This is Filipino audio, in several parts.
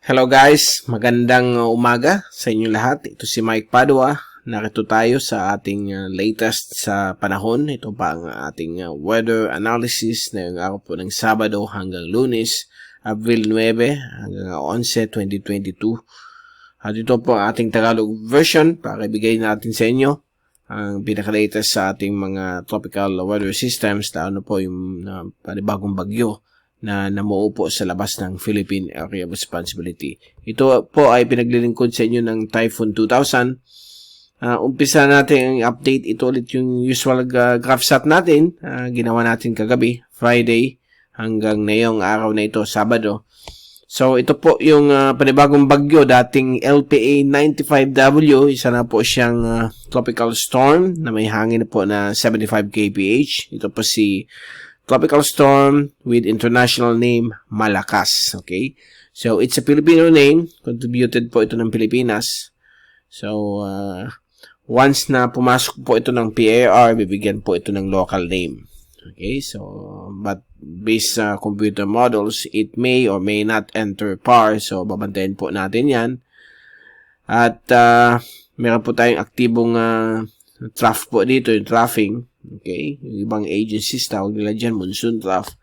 Hello guys, magandang umaga sa inyo lahat. Ito si Mike Padua. Narito tayo sa ating latest sa panahon. Ito pa ang ating weather analysis ngayong araw po ng Sabado hanggang Lunes, Abril 9 hanggang 11, 2022. At ito po ang ating Tagalog version para ibigay natin sa inyo ang pinaka-latest sa ating mga tropical weather systems, lalo na po yung panibagong bagyo na namuo po sa labas ng Philippine Area of Responsibility. Ito po ay pinaglilingkod sa inyo ng Typhoon 2000. Umpisa natin ang update. Ito ulit yung usual GraphSat natin. Ginawa natin kagabi, Friday, hanggang ngayong araw na ito, Sabado. So, ito po yung panibagong bagyo, dating LPA 95W. Isa na po siyang tropical storm na may hangin po na 75 kph. Ito po si tropical storm with international name Malakas. Okay? So, it's a Filipino name. Contributed po ito ng Pilipinas. So, once na pumasok po ito ng PAR, bibigyan po ito ng local name. Okay? So, but based sa computer models, it may or may not enter PAR. So, babantayan po natin yan. At, meron po tayong aktibong trough po dito, yung troughing. Okay? Yung ibang agencies, tawag nila dyan, monsoon trough.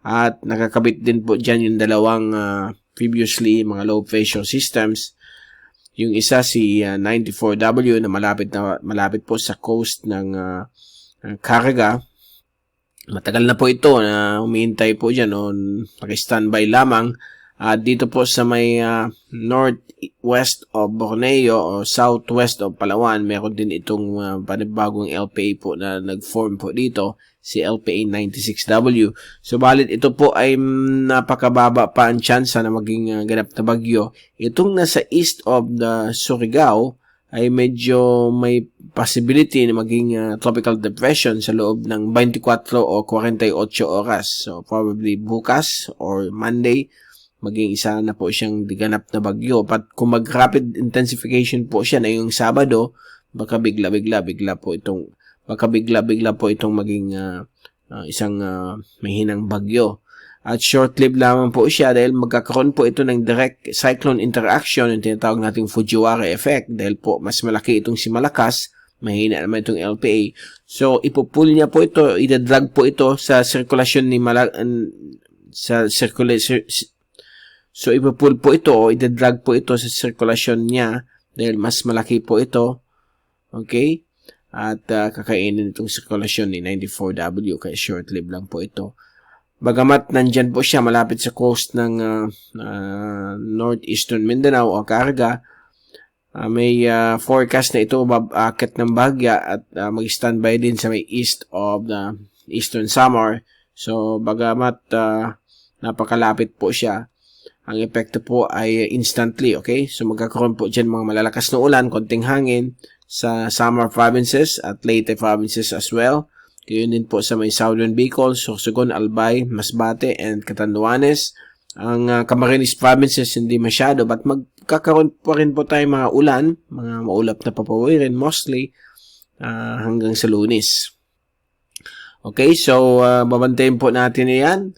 At nakakabit din po dyan yung dalawang previously mga low pressure systems. Yung isa si 94W na malapit po sa coast ng Caraga. Matagal na po ito na humihintay po dyan o naka-standby lamang. Dito po sa may northwest of Borneo o southwest of Palawan, meron din itong panibagong LPA po na nag-form po dito, si LPA 96W. So, balit ito po ay napakababa pa ang tsansa na maging ganap na bagyo. Itong nasa east of the Surigao ay medyo may possibility na maging tropical depression sa loob ng 24 o 48 oras. So, probably bukas or Monday, maging isa na po siyang diganap na bagyo. But kung mag-rapid intensification po siya na yung Sabado, baka bigla-bigla po itong maging isang mahinang bagyo. At short-lived lamang po siya dahil magkakaroon po ito ng direct cyclone interaction, yung tinatawag nating Fujiwara effect, dahil po mas malaki itong si Malakas, mahina naman itong LPA. So, ipupull niya po ito, idadrag po ito sa sirkulasyon ni So, ipupull po ito o idadrag po ito sa sirkulasyon niya dahil mas malaki po ito. Okay? At kakainin itong sirkulasyon ni 94W kaya short-lived lang po ito. Bagamat nandyan po siya malapit sa coast ng northeastern Mindanao o Caraga, may forecast na ito akit ng bagya at mag-standby din sa may east of the eastern Samar. So, bagamat napakalapit po siya, ang epekto po ay instantly, okay? So, magkakaroon po dyan mga malalakas na ulan, konting hangin sa Samar provinces at Leyte provinces as well. Gayon din po sa may Southern Bicol, Sorsogon, Albay, Masbate, and Catanduanes. Ang Camarines provinces hindi masyado, but magkakaroon pa rin po tayo mga ulan, mga maulap na papawirin mostly hanggang sa Lunes. Okay, so babantayin po natin yan.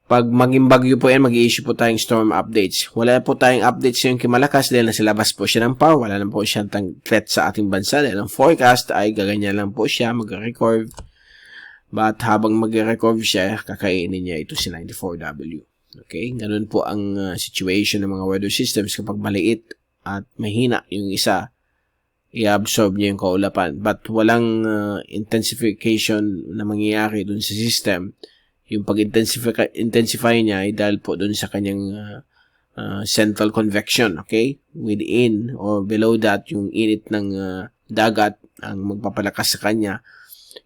Pag maging bagyo po yan, mag-i-issue po tayong storm updates. Wala po tayong updates yung Malakas dahil nasa labas po siya ng PAR. Wala na po siyang threat sa ating bansa dahil ang forecast ay gaganyan lang po siya, mag-record. But habang mag-record siya, kakainin niya ito si 94W. Okay? Ganun po ang situation ng mga weather systems kapag maliit at mahina yung isa, i-absorb niya yung kaulapan. But walang intensification na mangyayari dun sa system. Yung pag-intensify niya ay dahil po dun sa kanyang central convection, okay? Within or below that, yung init ng dagat ang magpapalakas sa kanya.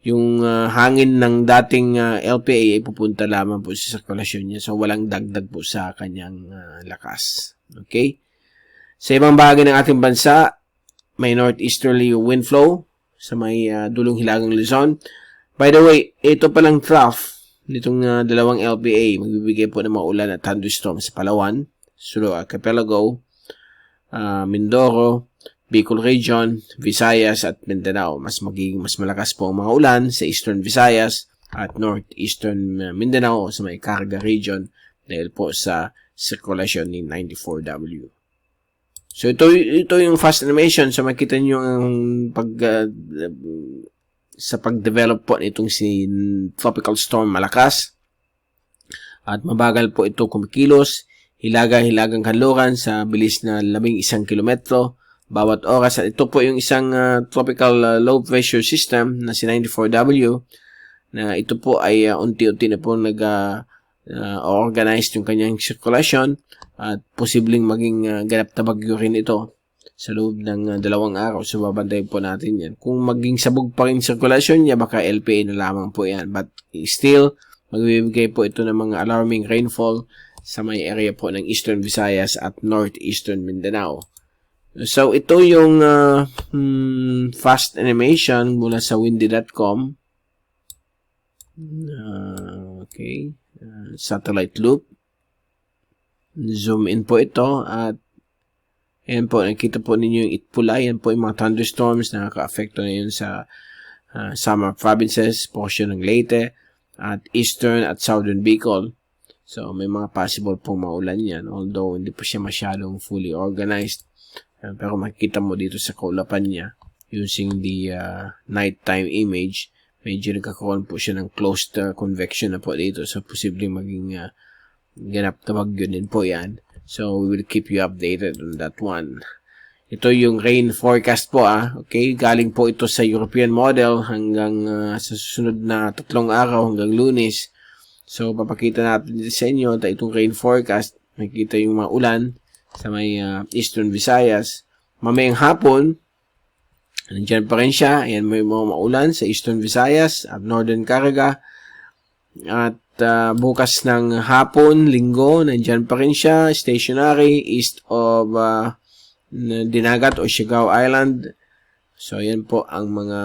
Yung hangin ng dating LPA ay pupunta lamang po sa sirkulasyon niya. So, walang dagdag po sa kanyang lakas. Okay? Sa ibang bahagi ng ating bansa, may northeasterly wind flow sa may dulong hilagang Luzon. By the way, ito palang trough nitong dalawang LPA, magbibigay po ng mga ulan at thunderstorm sa Palawan, Sulu Archipelago, Mindoro, Bicol Region, Visayas at Mindanao. Mas malakas po ang mga ulan sa Eastern Visayas at Northeastern Mindanao sa may Caraga Region dahil po sa sirkulasyon ni 94W. So, ito yung fast animation. So, makita nyo ang sa pag-develop po nitong si Tropical Storm Malakas. At mabagal po ito kumikilos. Hilagang kanluran sa bilis na 11 kilometro bawat oras. At ito po yung isang tropical low pressure system na si 94W na ito po ay unti-unti na po organize yung kanyang sirkulasyon at posibleng maging ganap na bagyo rin ito sa loob ng 2 araw. So, babantayin po natin yan. Kung maging sabog pa rin sirkulasyon niya, baka LPA na lamang po yan. But still, magbibigay po ito ng mga alarming rainfall sa may area po ng Eastern Visayas at Northeastern Mindanao. So, ito yung fast animation mula sa windy.com. Okay. Satellite loop. Zoom in po ito at ayan po, nakita po ninyo yung itpula. Yan po yung mga thunderstorms na nakaka-affecto na yun sa summer provinces, portion ng Leyte at eastern at southern Bicol. So, may mga possible pong maulan yan, although hindi po siya masyadong fully organized. Pero makikita mo dito sa kaulapan niya using the nighttime image. Medyo nagkakaroon po siya ng closed convection na po dito. So, posibleng maging ganap na bagyo din po yan. So, we will keep you updated on that one. Ito yung rain forecast po Okay, galing po ito sa European model hanggang sa susunod na 3 araw hanggang Lunes. So, papakita natin sa inyo na itong rain forecast. Makikita yung mga ulan sa may Eastern Visayas. Mamayang hapon, nandiyan pa rin siya. Ayan, may mga maulan sa Eastern Visayas at Northern Caraga. At bukas ng hapon, linggo, nandiyan pa rin siya. Stationary east of Dinagat o Siargao Island. So, ayan po ang mga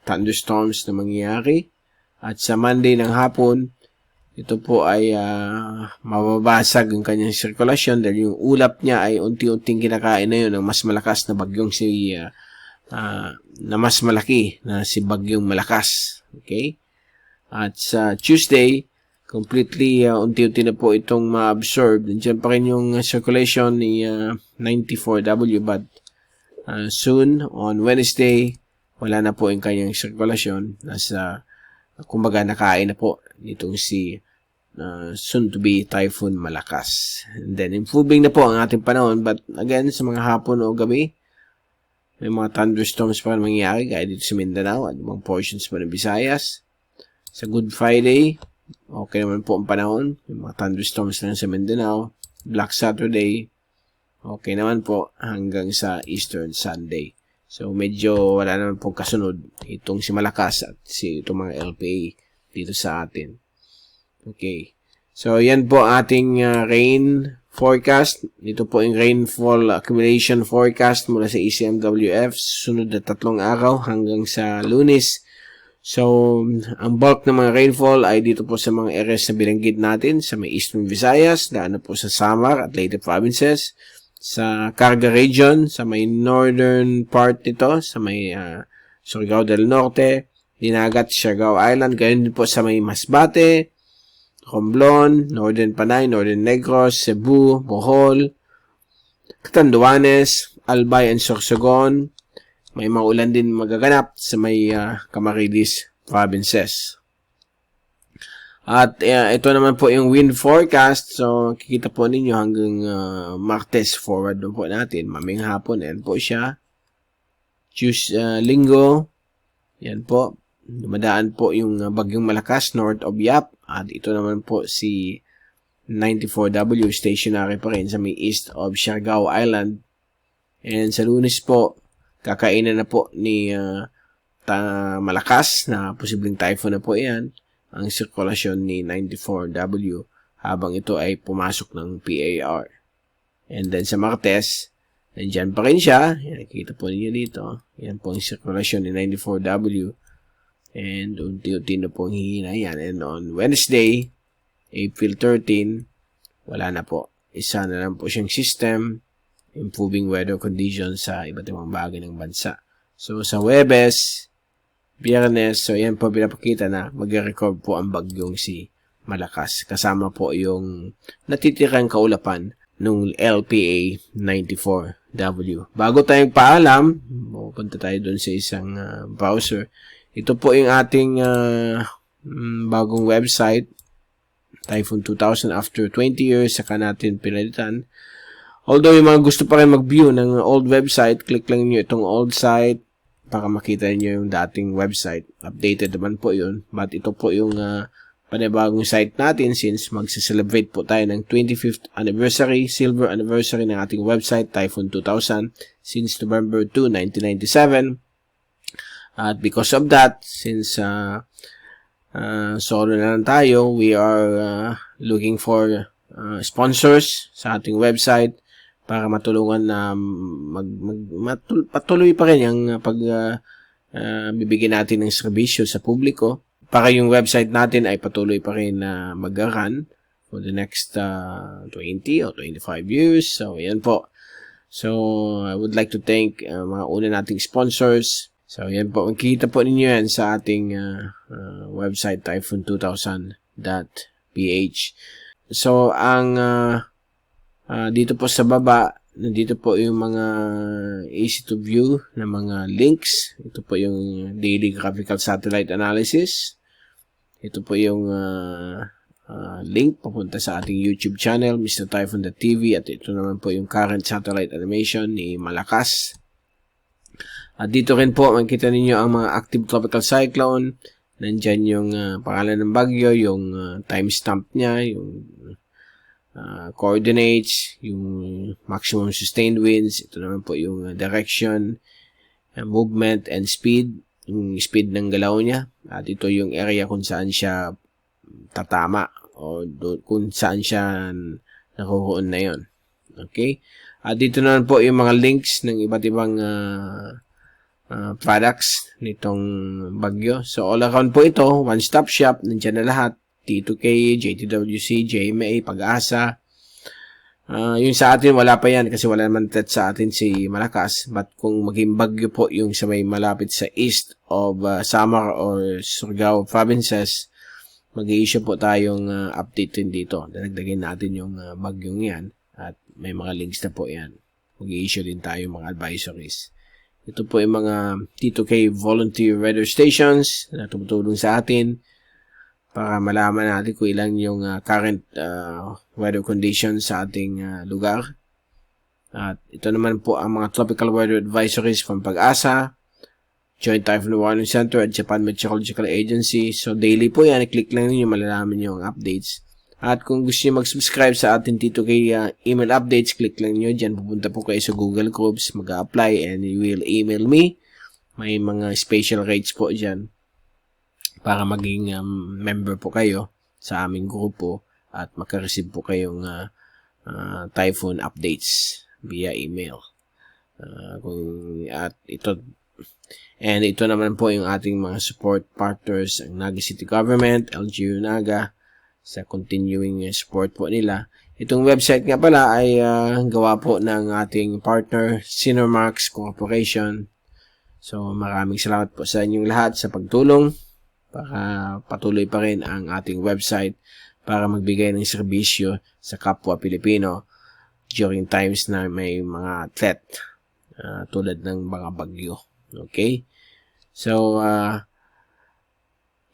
thunderstorms na mangyayari. At sa Monday ng hapon, ito po ay mababasag ang kanyang sirkulasyon dahil yung ulap niya ay unti-unting kinakain na yun ng mas malakas na bagyong na mas malaki na si Bagyong Malakas. Okay? At sa Tuesday, completely unti-unti na po itong ma-absorb. Nandiyan pa rin yung circulation ni 94W but soon, on Wednesday, wala na po yung kanyang sirkulasyon. Kumbaga nakain na po itong si soon to be Typhoon Malakas. And then, improving na po ang ating panahon but again, sa mga hapon o gabi, may mga thunderstorms pa mangyayari gaya dito sa Mindanao at mga portions pa ng Visayas. Sa Good Friday, okay naman po ang panahon. May mga thunderstorms na sa Mindanao. Black Saturday, okay naman po hanggang sa Eastern Sunday. So, medyo wala naman pong kasunod itong si Malakas at itong mga LPA dito sa atin. Okay. So, yan po ating rain forecast. Ito po yung rainfall accumulation forecast mula sa ECMWF. Sunod na 3 araw hanggang sa Lunes. So, ang bulk ng mga rainfall ay dito po sa mga areas na binanggit natin sa may Eastern Visayas, daan na po sa Samar at Leyte provinces, sa Carga region, sa may northern part nito, sa may Surigao del Norte, Dinagat, Siargao Island, gayon din po sa may Masbate, Romblon, Northern Panay, Northern Negros, Cebu, Bohol, Catanduanes, Albay and Sorsogon. May mga ulan din magaganap sa may Camarines provinces. At ito naman po yung wind forecast. So, kikita po ninyo hanggang Martes forward po natin. Maming hapon, yan po siya. Linggo, yan po. Dumadaan po yung Bagyong Malakas north of Yap. At ito naman po si 94W stationary pa rin sa may east of Siargao Island. And sa Lunes po, kakainan na po ni Malakas na posibleng typhoon na po yan ang sirkulasyon ni 94W habang ito ay pumasok ng PAR. And then sa Martes, nandyan pa rin siya. Yan, nakikita po ninyo dito. Yan po ang sirkulasyon ni 94W. And unti-unti na po ang hihina yan. And on Wednesday, April 13, wala na po. Isa na lang po siyang system, improving weather conditions sa iba't ibang bagay ng bansa. So, sa Huwebes, Biyernes, so yan po pinapakita na mag-record po ang bagyong si malakas. Kasama po yung natitirang kaulapan nung LPA 94W. Bago tayong paalam, pupunta tayo dun sa isang browser. Ito po yung ating bagong website, Typhoon 2000. After 20 years, saka natin pinalitan. Although yung mga gusto pa rin mag-view ng old website, click lang nyo itong old site para makita nyo yung dating website. Updated naman po yun. But ito po yung panibagong site natin since magsa-celebrate po tayo ng 25th anniversary, silver anniversary ng ating website, Typhoon 2000, since November 2, 1997. At because of that, since solo na lang tayo, we are looking for sponsors sa ating website para matulungan na patuloy pa rin yung bibigyan natin ng serbisyo sa publiko para yung website natin ay patuloy pa rin na mag-run for the next 20 or 25 years. So, yan po. So, I would like to thank mga una nating sponsors. So, yan po. Makikita po ninyo yan sa ating website, typhoon2000.ph. So, ang dito po sa baba, nandito po yung mga easy to view na mga links. Ito po yung daily graphical satellite analysis. Ito po yung link papunta sa ating YouTube channel, Mr. Typhoon.tv. At ito naman po yung current satellite animation ni Malakas. At dito rin po, makikita ninyo ang mga active tropical cyclone. Nandyan yung pangalan ng bagyo, yung timestamp niya, yung coordinates, yung maximum sustained winds. Ito naman po yung direction, movement, and speed. Yung speed ng galaw niya. At ito yung area kung saan siya tatama o kung saan siya nakukuon na yon. Okay? At dito naman po yung mga links ng iba't ibang products nitong bagyo. So, all around po ito, one-stop shop. Nandiyan na lahat. T2K, JTWC, JMA, Pag-asa. Yung sa atin, wala pa yan kasi wala naman threat sa atin si Malakas. But kung maging bagyo po yung sa may malapit sa east of Samar or Surigao provinces, mag-i-issue po tayong update din dito. Dadagdagan natin yung bagyong yan at may mga links na po yan. Mag-i-issue din tayo mga advisories. Ito po yung mga T2K volunteer weather stations na tumutulong sa atin para malaman natin kung ilan yung current weather conditions sa ating lugar. At ito naman po ang mga tropical weather advisories from Pag-asa, Joint Typhoon Warning Center at Japan Meteorological Agency. So, daily po yan. I-click lang ninyo, malalaman nyo ang updates. At kung gusto nyo mag-subscribe sa ating T2K email updates, click lang nyo dyan. Pupunta po kayo sa Google Groups, mag-apply, and you will email me. May mga special rates po dyan para maging member po kayo sa aming grupo at makareceive po kayong typhoon updates via email. And ito naman po yung ating mga support partners, ang Naga City Government, LGU Naga, sa continuing support po nila. Itong website nga pala ay gawa po ng ating partner, Cinemarks Corporation. So maraming salamat po sa inyong lahat sa pagtulong para patuloy pa rin ang ating website para magbigay ng serbisyo sa kapwa Pilipino during times na may mga threat tulad ng mga bagyo. Okay? So,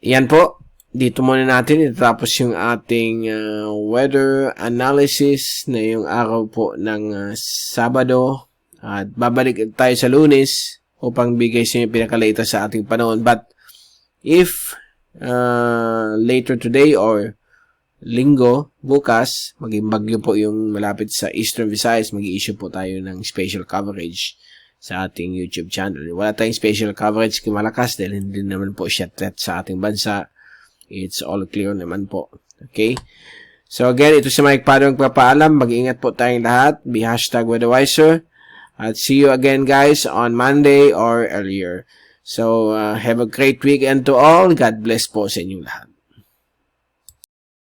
yan po. Dito muna natin itatapos yung ating weather analysis na yung araw po ng Sabado. At babalik tayo sa Lunes upang bigay sa inyo pinakalatest sa ating panahon. But if later today or Linggo, bukas, maging bagyo po yung malapit sa Eastern Visayas, mag-i-issue po tayo ng special coverage sa ating YouTube channel. Wala tayong special coverage kay Malakas dahil hindi naman po siya threat sa ating bansa. It's all clear naman po. Okay? So again, ito si Mike Pado magpapaalam. Mag-iingat po tayong lahat. Be #weatherwiser. At see you again guys on Monday or earlier. So, have a great weekend to all. God bless po sa inyong lahat.